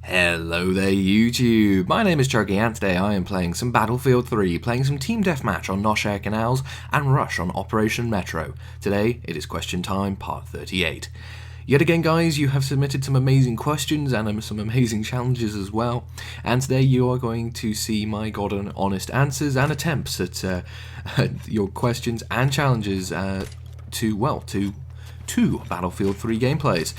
Hello there YouTube, my name is Chuggy and today I am playing some Battlefield 3, playing some Team Deathmatch on Nosh Air Canals and Rush on Operation Metro. Today it is question time, part 38. Yet again guys, you have submitted some amazing questions and some amazing challenges as well, and today you are going to see my god and honest answers and attempts at your questions and challenges to two Battlefield 3 gameplays.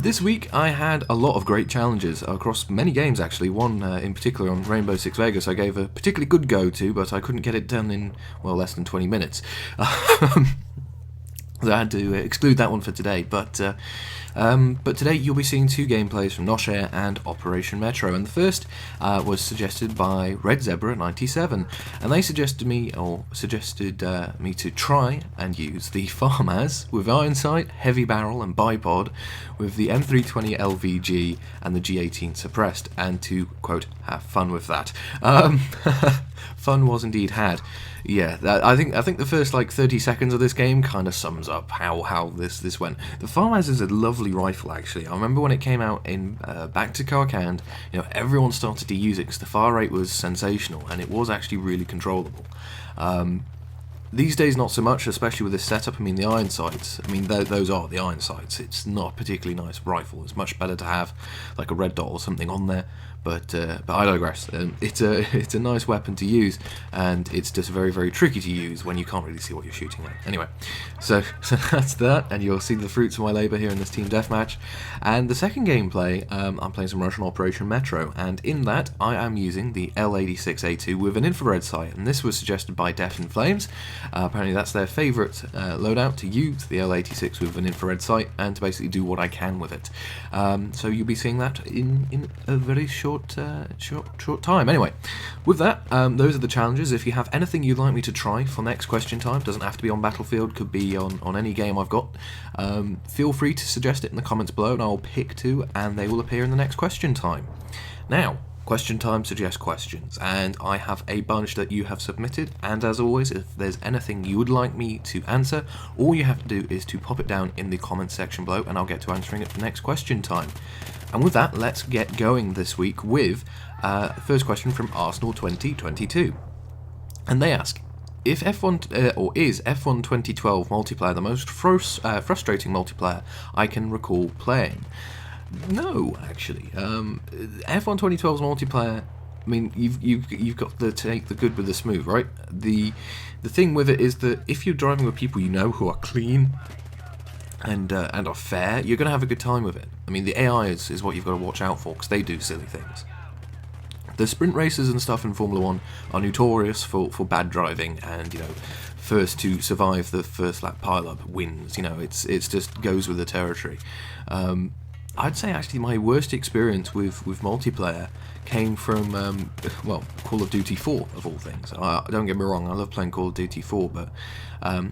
This week I had a lot of great challenges across many games actually. One in particular on Rainbow Six Vegas I gave a particularly good go to, but I couldn't get it done in, well, less than 20 minutes. So I had to exclude that one for today, but today you'll be seeing two gameplays from Nosh Air and Operation Metro, and the first was suggested by Red Zebra 97, and they suggested me to try and use the FAMAS with iron sight, heavy barrel, and bipod, with the M320 LVG and the G18 suppressed, and to quote have fun with that. Fun was indeed had. Yeah, I think the first like 30 seconds of this game kind of sums up how this went. The FAMAS is a lovely rifle actually. I remember when it came out in back to Karkand, everyone started to use it because the fire rate was sensational and it was actually really controllable. These days not so much, especially with this setup. I mean, the iron sights, those are the iron sights. It's not a particularly nice rifle. It's much better to have like a red dot or something on there. But I digress. It's a nice weapon to use, and it's just very, very tricky to use when you can't really see what you're shooting at. Anyway, so that's that, and you'll see the fruits of my labour here in this team deathmatch. And the second gameplay, I'm playing some Russian Operation Metro, and in that I am using the L86A2 with an infrared sight, and this was suggested by Death in Flames. Apparently that's their favourite loadout, to use the L86 with an infrared sight and to basically do what I can with it. So you'll be seeing that in a very short time. Anyway, with that, those are the challenges. If you have anything you'd like me to try for next question time, doesn't have to be on Battlefield, could be on any game I've got, feel free to suggest it in the comments below and I'll pick two and they will appear in the next question time. Now, question time suggests questions, and I have a bunch that you have submitted, and as always, if there's anything you would like me to answer, all you have to do is to pop it down in the comments section below and I'll get to answering it for next question time. And with that, let's get going this week with the first question from Arsenal 2022. And they ask, if is F1 2012 multiplayer the most frustrating multiplayer I can recall playing? No, actually. F1 2012's multiplayer, you've got to take the good with the smooth, right? The thing with it is that if you're driving with people you know who are clean and are fair, you're going to have a good time with it. The AI is what you've got to watch out for, because they do silly things. The sprint races and stuff in Formula 1 are notorious for bad driving, and first to survive the first lap pile-up wins. It's just goes with the territory. I'd say actually my worst experience with multiplayer came from, Call of Duty 4 of all things. Don't get me wrong, I love playing Call of Duty 4, but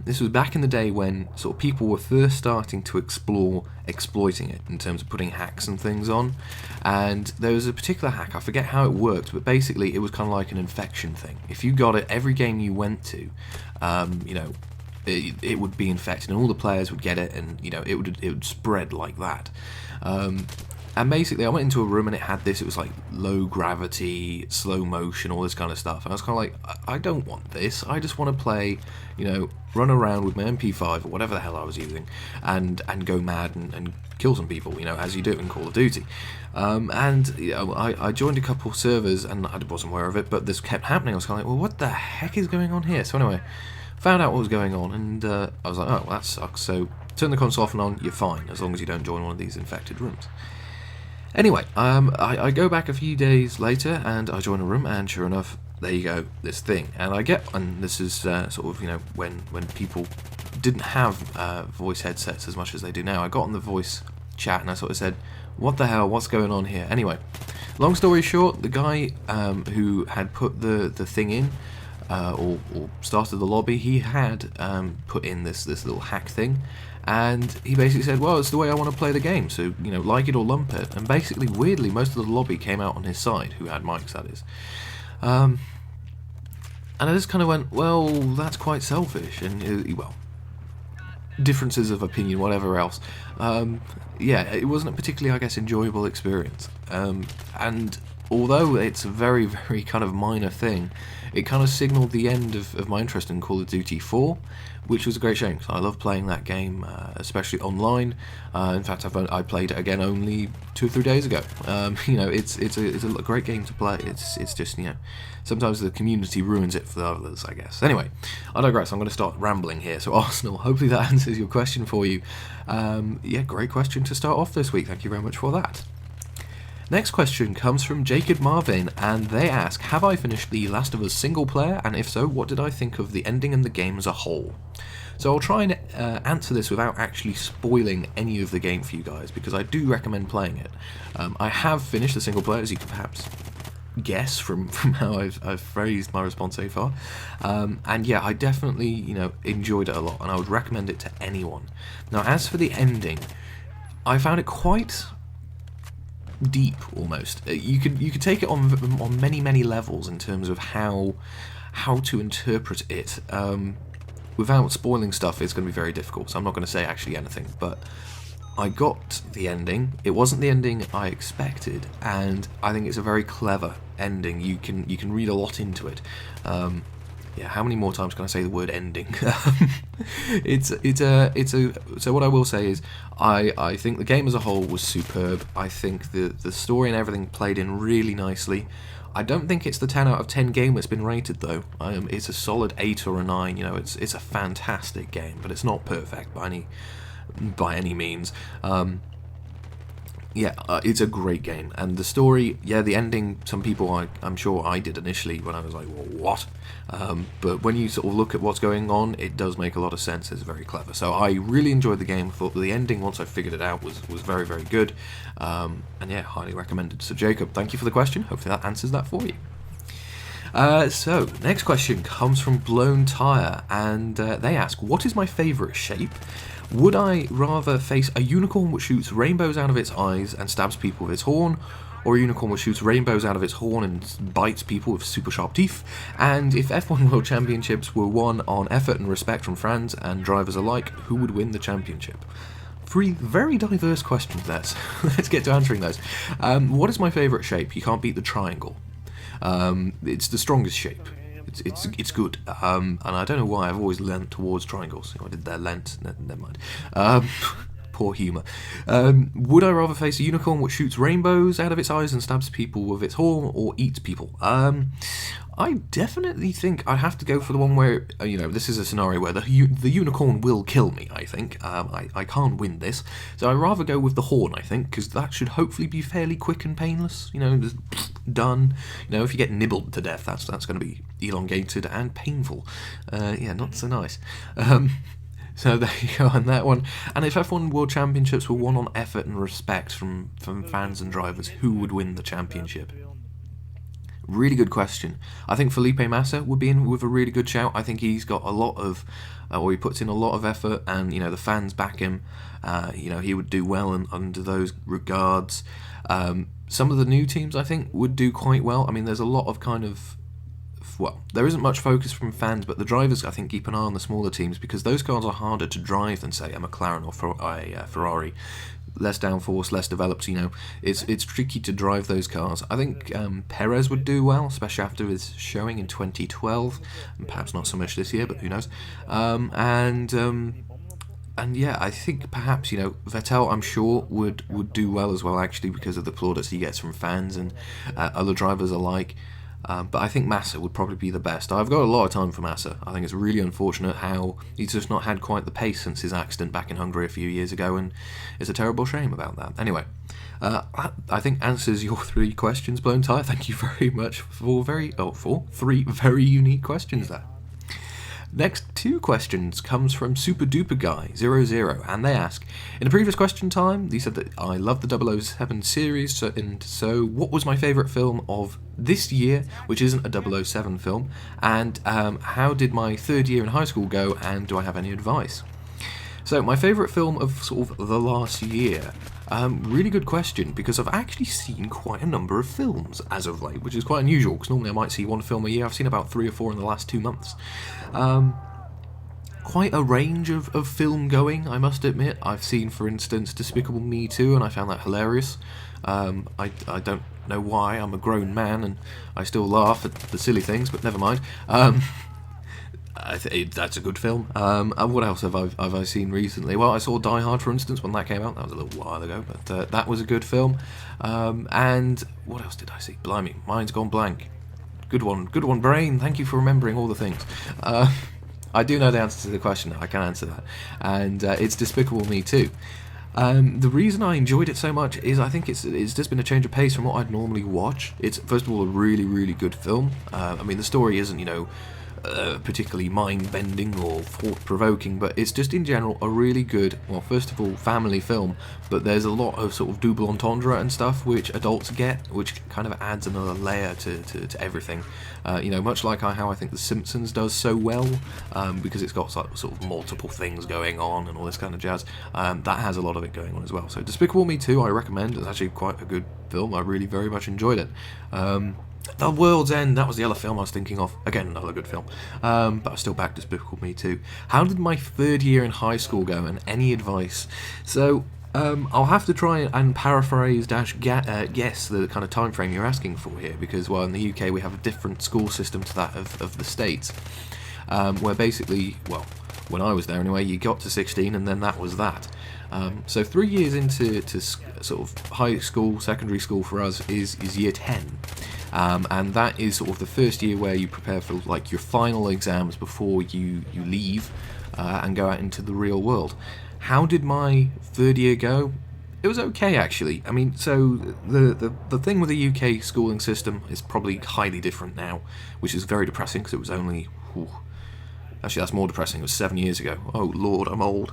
this was back in the day when sort of people were first starting to explore exploiting it in terms of putting hacks and things on, and there was a particular hack, I forget how it worked, but basically it was kind of like an infection thing. If you got it, every game you went to, it would be infected and all the players would get it, and it would spread like that. And basically I went into a room and it had this, it was like low gravity, slow motion, all this kind of stuff, and I was kind of like, I don't want this, I just want to play, run around with my MP5 or whatever the hell I was using and go mad and kill some people, as you do in Call of Duty. I joined a couple servers and I wasn't aware of it, but this kept happening. I was kind of like, well, what the heck is going on here? So anyway, found out what was going on, and I was like, oh, well, that sucks. So turn the console off and on, you're fine, as long as you don't join one of these infected rooms. Anyway, I go back a few days later and I join a room, and sure enough, there you go, this thing. And this is when people didn't have voice headsets as much as they do now. I got on the voice chat and I sort of said, what the hell, what's going on here? Anyway, long story short, the guy who had put the thing in, or started the lobby, he had put in this little hack thing, and he basically said, well, it's the way I want to play the game, so like it or lump it. And basically, weirdly, most of the lobby came out on his side, who had mics, that is. And I just kind of went, well, that's quite selfish, and well, differences of opinion, whatever else. yeah, it wasn't a particularly, I guess, enjoyable experience. And although it's a very, very kind of minor thing, it kind of signalled the end of my interest in Call of Duty 4, which was a great shame, 'cause I love playing that game, especially online. In fact, I played it again only 2 or 3 days ago. It's a great game to play. It's just, sometimes the community ruins it for the others, I guess. Anyway, I digress. I'm going to start rambling here. So Arsenal, hopefully that answers your question for you. Yeah, great question to start off this week. Thank you very much for that. Next question comes from Jacob Marvin, and they ask, have I finished The Last of Us single player, and if so, what did I think of the ending and the game as a whole? So I'll try and answer this without actually spoiling any of the game for you guys, because I do recommend playing it. I have finished the single player, as you can perhaps guess from how I've phrased my response so far. And yeah, I definitely, enjoyed it a lot, and I would recommend it to anyone. Now, as for the ending, I found it quite deep, almost. You could take it on many levels in terms of how to interpret it. Without spoiling stuff, it's going to be very difficult, so I'm not going to say actually anything, but I got the ending. It wasn't the ending I expected, and I think it's a very clever ending. You can read a lot into it. Yeah, how many more times can I say the word ending? So what I will say is, I think the game as a whole was superb. I think the story and everything played in really nicely. I don't think it's the 10 out of 10 game that's been rated though. It's a solid 8 or a 9. It's a fantastic game, but it's not perfect by any means. Yeah, it's a great game, and the story, yeah, the ending, some people, I'm sure I did initially when I was like, well, what? But when you sort of look at what's going on, it does make a lot of sense. It's very clever. So I really enjoyed the game. Thought the ending, once I figured it out, was very, very good. And yeah, highly recommended. So Jacob, thank you for the question. Hopefully that answers that for you. So, next question comes from Blown Tire, and they ask, what is my favourite shape? Would I rather face a unicorn which shoots rainbows out of its eyes and stabs people with its horn, or a unicorn which shoots rainbows out of its horn and bites people with super sharp teeth? And if F1 World Championships were won on effort and respect from fans and drivers alike, who would win the championship? 3 very diverse questions there, so let's get to answering those. What is my favourite shape? You can't beat the triangle. It's the strongest shape. It's good. And I don't know why I've always leant towards triangles. I did their lent. Never mind. Poor humour. Would I rather face a unicorn which shoots rainbows out of its eyes and stabs people with its horn, or eats people? I definitely think I'd have to go for the one where, this is a scenario where the unicorn will kill me, I think. I can't win this. So I'd rather go with the horn, I think, because that should hopefully be fairly quick and painless. Just done. If you get nibbled to death, that's going to be elongated and painful. Yeah, not so nice. So there you go on that one. And if F1 World Championships were won on effort and respect from fans and drivers, who would win the championship? Really good question. I think Felipe Massa would be in with a really good shout. I think he's got a lot of, or he puts in a lot of effort, and the fans back him. He would do well under those regards. Some of the new teams, I think, would do quite well. I mean, there's a lot of there isn't much focus from fans, but the drivers, I think, keep an eye on the smaller teams, because those cars are harder to drive than, say, a McLaren or a Ferrari. Less downforce, less developed, it's tricky to drive those cars. I think Perez would do well, especially after his showing in 2012, and perhaps not so much this year, but who knows. And yeah, I think perhaps, Vettel, I'm sure, would do well as well, actually, because of the plaudits he gets from fans and other drivers alike. But I think Massa would probably be the best. I've got a lot of time for Massa. I think it's really unfortunate how he's just not had quite the pace since his accident back in Hungary a few years ago, and it's a terrible shame about that. Anyway, I think answers your 3 questions, Blown Tire. Thank you very much for 3 very unique questions there. Next 2 questions comes from Super Duper Guy 00, and they ask, in a previous question time, he said that I love the 007 series, so what was my favourite film of this year, which isn't a 007 film, and how did my 3rd year in high school go, and do I have any advice? So my favourite film of sort of the last year, really good question, because I've actually seen quite a number of films as of late, which is quite unusual, because normally I might see 1 film a year. I've seen about 3 or 4 in the last 2 months. quite a range of film going, I must admit. I've seen, for instance, Despicable Me 2, and I found that hilarious. I don't know why. I'm a grown man and I still laugh at the silly things, but never mind. That's a good film. And what else have I seen recently? Well, I saw Die Hard, for instance, when that came out. That was a little while ago, but that was a good film. And what else did I see? Blimey, mind's gone blank. Good one, brain. Thank you for remembering all the things. I do know the answer to the question. I can answer that, and it's Despicable Me too. The reason I enjoyed it so much is I think it's just been a change of pace from what I'd normally watch. It's, first of all, a really, really good film. I mean, the story isn't, particularly mind-bending or thought-provoking, but it's just in general a really good, well, first of all, family film, but there's a lot of sort of double entendre and stuff which adults get, which kind of adds another layer to everything. Much like how I think The Simpsons does so well, because it's got sort of multiple things going on and all this kind of jazz. That has a lot of it going on as well. So Despicable Me 2, I recommend. It's actually quite a good film. I really very much enjoyed it. The World's End, that was the other film I was thinking of. Again, another good film. But I still back Despicable Me too. How did my third year in high school go, and any advice? So, I'll have to try and paraphrase guess the kind of time frame you're asking for here, because, well, in the UK we have a different school system to that of the States, where basically, well, when I was there anyway, you got to 16 and then that was that. So 3 years into sort of high school, secondary school for us is year 10. And that is sort of the first year where you prepare for like your final exams before you leave and go out into the real world. How did my third year go? It was okay, actually. I mean, so the thing with the UK schooling system is probably highly different now, which is very depressing because it was only... Actually, that's more depressing. It was 7 years ago. Oh, Lord, I'm old.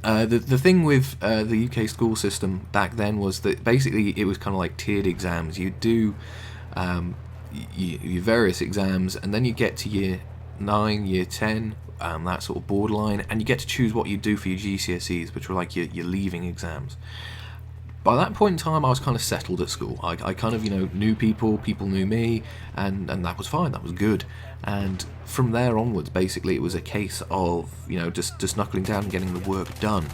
The thing with the UK school system back then was that basically it was kind of like tiered exams. You do your various exams, and then you get to year 9, year 10, that sort of borderline, and you get to choose what you do for your GCSEs, which were like your leaving exams. By that point in time, I was kind of settled at school. I kind of, knew people knew me, and that was fine, that was good. And from there onwards, basically, it was a case of, just knuckling down and getting the work done.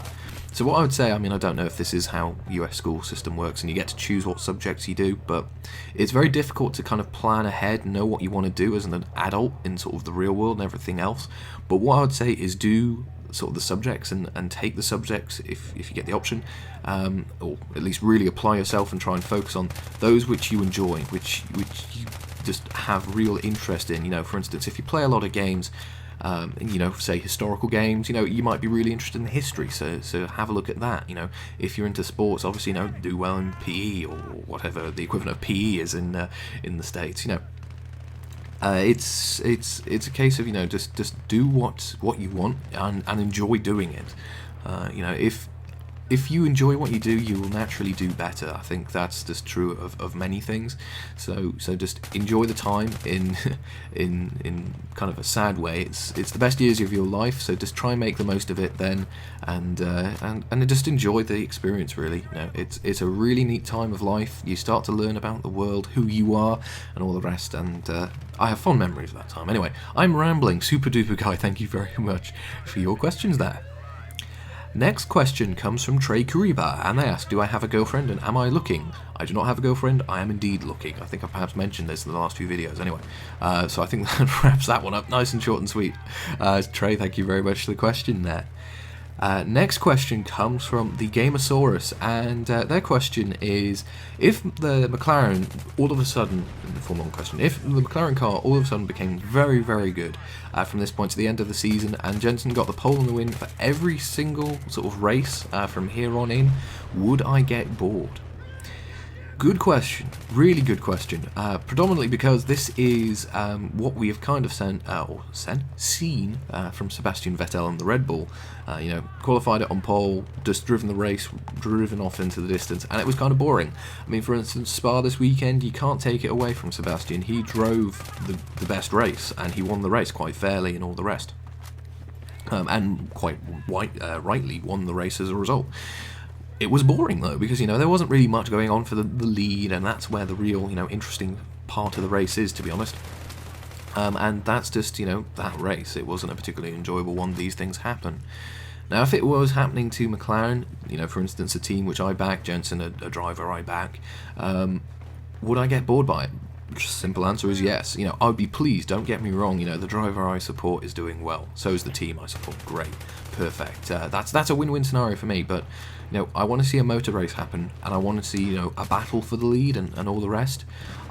So what I would say, I mean, I don't know if this is how US school system works and you get to choose what subjects you do, but it's very difficult to kind of plan ahead and know what you want to do as an adult in sort of the real world and everything else. But what I would say is do sort of the subjects and take the subjects if you get the option, or at least really apply yourself and try and focus on those which you enjoy, which you just have real interest in. For instance, if you play a lot of games, say historical games, you might be really interested in history, so have a look at that. If you're into sports, obviously, do well in PE or whatever the equivalent of PE is in the States. It's a case of just do what you want and enjoy doing it. If you enjoy what you do, you will naturally do better. I think that's just true of many things. So just enjoy the time in kind of a sad way. It's the best years of your life. So just try and make the most of it then, and just enjoy the experience. Really, it's a really neat time of life. You start to learn about the world, who you are, and all the rest. And I have fond memories of that time. Anyway, I'm rambling. Super duper guy. Thank you very much for your questions there. Next question comes from Trey Kuriba, and they ask, do I have a girlfriend and am I looking? I do not have a girlfriend, I am indeed looking. I think I've perhaps mentioned this in the last few videos anyway. So I think that wraps that one up nice and short and sweet. Trey, thank you very much for the question there. Next question comes from the Gamosaurus, and their question is, if the McLaren all of a sudden, full-on question, if the McLaren car all of a sudden became very, very good from this point to the end of the season, and Jensen got the pole in the win for every single sort of race from here on in, would I get bored? Good question, really good question. Predominantly because this is what we have kind of seen from Sebastian Vettel and the Red Bull. Qualified it on pole, just driven the race, driven off into the distance, and it was kind of boring. I mean, for instance, Spa this weekend, you can't take it away from Sebastian. He drove the best race, and he won the race quite fairly and all the rest. And quite rightly won the race as a result. It was boring though, because there wasn't really much going on for the lead, and that's where the real interesting part of the race is, to be honest. And that's just, that race. It wasn't a particularly enjoyable one. These things happen. Now, if it was happening to McLaren, for instance, a team which I back, Jensen, a driver I back, would I get bored by it? Simple answer is yes. I would be pleased, don't get me wrong, the driver I support is doing well. So is the team I support. Great. Perfect. That's a win-win scenario for me, but, I want to see a motor race happen, and I want to see, a battle for the lead and all the rest.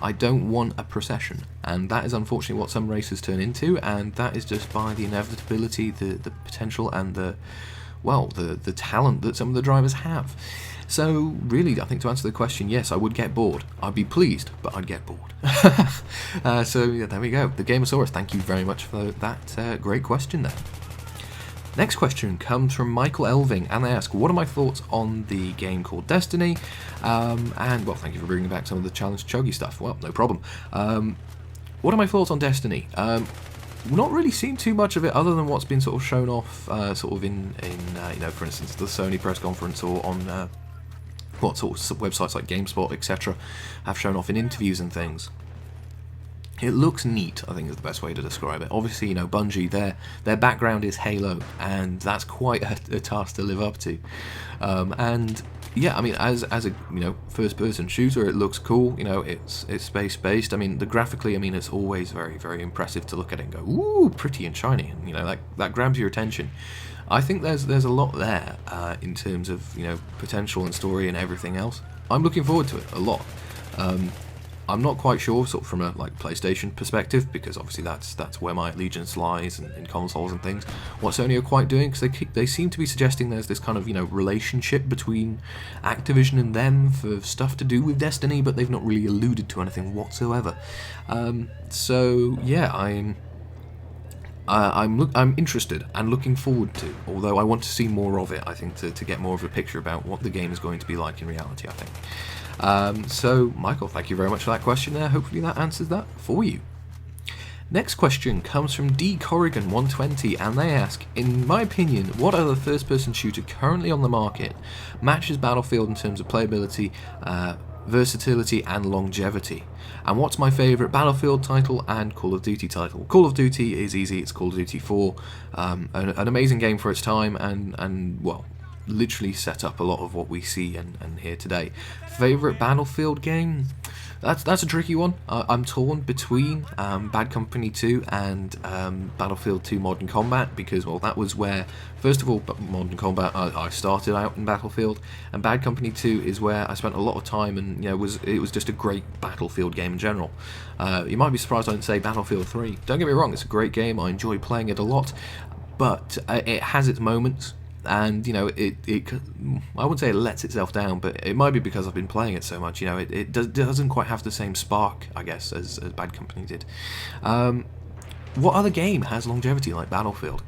I don't want a procession, and that is unfortunately what some races turn into, and that is just by the inevitability, the potential, and the talent that some of the drivers have. So really, I think to answer the question, yes, I would get bored. I'd be pleased, but I'd get bored. So yeah, there we go. The Gamosaurus, thank you very much for that great question there. Next question comes from Michael Elving, and they ask, what are my thoughts on the game called Destiny? And, well, thank you for bringing back some of the Challenge Chuggy stuff. Well, no problem. What are my thoughts on Destiny? Not really seen too much of it other than what's been sort of shown off in for instance, the Sony press conference, or on what sort of websites like GameSpot, etc. have shown off in interviews and things. It looks neat, I think is the best way to describe it. Obviously, Bungie, their background is Halo, and that's quite a task to live up to. And yeah, I mean, as a first-person shooter, it looks cool. It's space-based. I mean, graphically, it's always very, very impressive to look at it and go, ooh, pretty and shiny, and that grabs your attention. I think there's a lot there in terms of potential and story and everything else. I'm looking forward to it a lot. I'm not quite sure, sort of from a PlayStation perspective, because obviously that's where my allegiance lies in consoles and things. What Sony are quite doing, because they seem to be suggesting there's this kind of relationship between Activision and them for stuff to do with Destiny, but they've not really alluded to anything whatsoever. So yeah, I'm interested and looking forward to, although I want to see more of it, I think, to get more of a picture about what the game is going to be like in reality, I think. So, Michael, thank you very much for that question there. Hopefully that answers that for you. Next question comes from D. Corrigan 120, and they ask, in my opinion, what other first-person shooter currently on the market matches Battlefield in terms of playability, versatility, and longevity? And what's my favourite Battlefield title and Call of Duty title? Call of Duty is easy, it's Call of Duty 4, an amazing game for its time, and well, literally set up a lot of what we see and hear today. Favourite Battlefield game? That's a tricky one. I'm torn between Bad Company 2 and Battlefield 2 Modern Combat, because, well, that was where, first of all, Modern Combat, I started out in Battlefield, and Bad Company 2 is where I spent a lot of time, and it was just a great Battlefield game in general. You might be surprised I didn't say Battlefield 3. Don't get me wrong, it's a great game, I enjoy playing it a lot, but it has its moments. And it I wouldn't say it lets itself down, but it might be because I've been playing it so much. It doesn't quite have the same spark, I guess, as Bad Company did. What other game has longevity like Battlefield?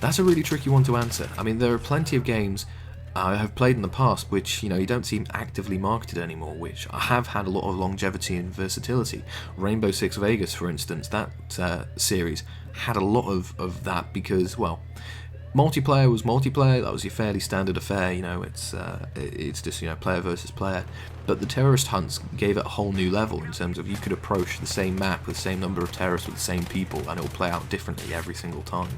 That's a really tricky one to answer. I mean, there are plenty of games I have played in the past which you don't seem actively marketed anymore, which have had a lot of longevity and versatility. Rainbow Six Vegas, for instance, that series had a lot of that because, well, multiplayer was multiplayer. That was your fairly standard affair. It's just player versus player. But the terrorist hunts gave it a whole new level in terms of you could approach the same map with the same number of terrorists with the same people, and it will play out differently every single time.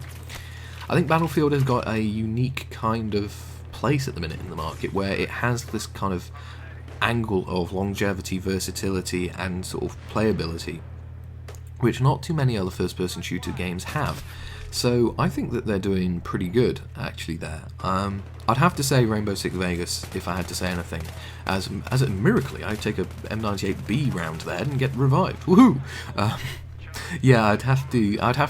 I think Battlefield has got a unique kind of place at the minute in the market where it has this kind of angle of longevity, versatility, and sort of playability, which not too many other first-person shooter games have. So I think that they're doing pretty good, actually, there. I'd have to say Rainbow Six Vegas, if I had to say anything. As a miracle, I'd take a M98B round there and get revived. Woohoo! Yeah, I'd have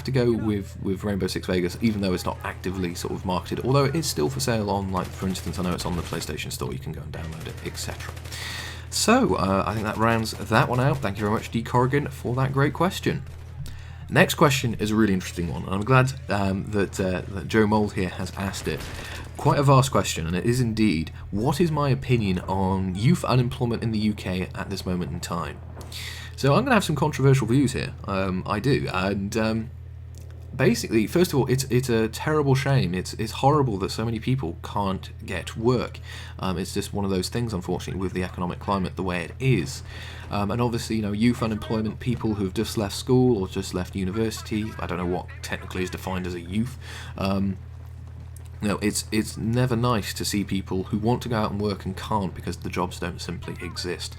to go with Rainbow Six Vegas, even though it's not actively sort of marketed. Although it is still for sale on, for instance, I know it's on the PlayStation Store. You can go and download it, etc. So I think that rounds that one out. Thank you very much, D. Corrigan, for that great question. Next question is a really interesting one, and I'm glad that Joe Mould here has asked it. Quite a vast question, and it is indeed, what is my opinion on youth unemployment in the UK at this moment in time? So I'm going to have some controversial views here, I do, and basically, first of all, it's a terrible shame. It's horrible that so many people can't get work. It's just one of those things, unfortunately, with the economic climate the way it is. And obviously, youth unemployment, people who've just left school or just left university. I don't know what technically is defined as a youth. It's never nice to see people who want to go out and work and can't because the jobs don't simply exist.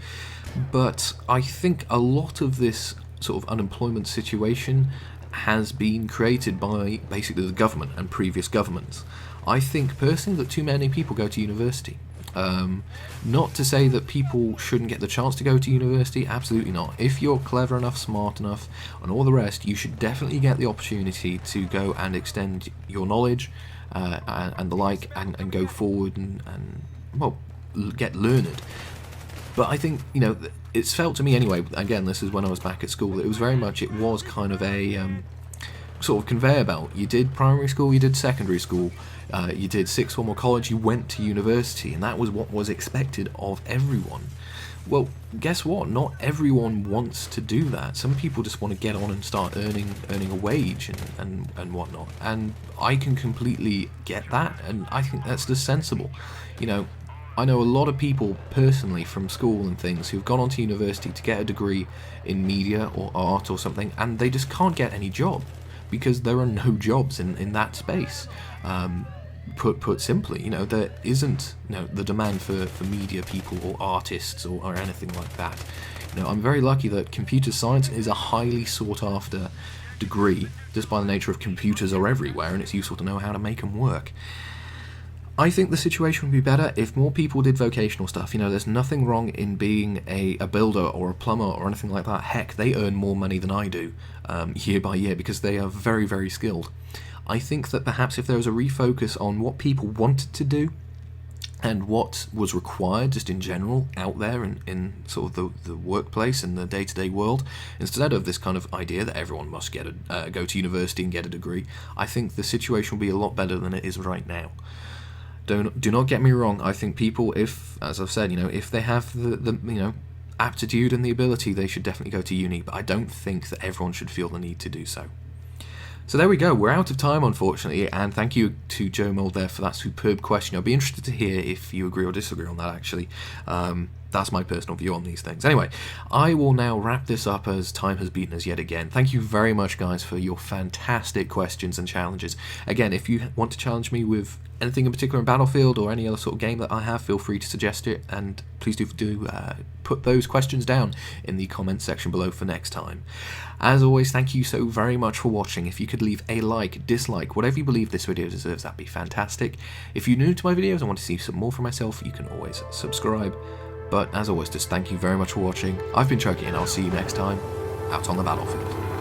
But I think a lot of this sort of unemployment situation has been created by basically the government and previous governments. I think personally that too many people go to university. Not to say that people shouldn't get the chance to go to university, absolutely not. If you're clever enough, smart enough, and all the rest, you should definitely get the opportunity to go and extend your knowledge and the like, and go forward and well, get learned. But I think, it's felt to me anyway, again, this is when I was back at school, it was kind of a sort of conveyor belt. You did primary school, you did secondary school, you did sixth form or college, you went to university, and that was what was expected of everyone. Well, guess what? Not everyone wants to do that. Some people just want to get on and start earning a wage and whatnot. And I can completely get that, and I think that's just sensible. I know a lot of people personally from school and things who've gone on to university to get a degree in media or art or something, and they just can't get any job because there are no jobs in that space. Put simply, there isn't the demand for media people or artists or anything like that. I'm very lucky that computer science is a highly sought after degree just by the nature of computers are everywhere and it's useful to know how to make them work. I think the situation would be better if more people did vocational stuff. There's nothing wrong in being a builder or a plumber or anything like that. Heck, they earn more money than I do year by year because they are very, very skilled. I think that perhaps if there was a refocus on what people wanted to do and what was required just in general out there in sort of the workplace and the day-to-day world, instead of this kind of idea that everyone must go to university and get a degree, I think the situation will be a lot better than it is right now. Do not get me wrong. I think people, if, as I've said, if they have the aptitude and the ability, they should definitely go to uni. But I don't think that everyone should feel the need to do so. So there we go. We're out of time, unfortunately. And thank you to Joe Mould there for that superb question. I'll be interested to hear if you agree or disagree on that. Actually, that's my personal view on these things. Anyway, I will now wrap this up as time has beaten us yet again. Thank you very much, guys, for your fantastic questions and challenges. Again, if you want to challenge me with anything in particular in Battlefield or any other sort of game that I have, feel free to suggest it, and please do put those questions down in the comments section below for next time. As always, thank you so very much for watching. If you could leave a like, dislike, whatever you believe this video deserves, that'd be fantastic. If you're new to my videos and want to see some more from myself, you can always subscribe. But as always, just thank you very much for watching. I've been Chucky, and I'll see you next time out on the battlefield.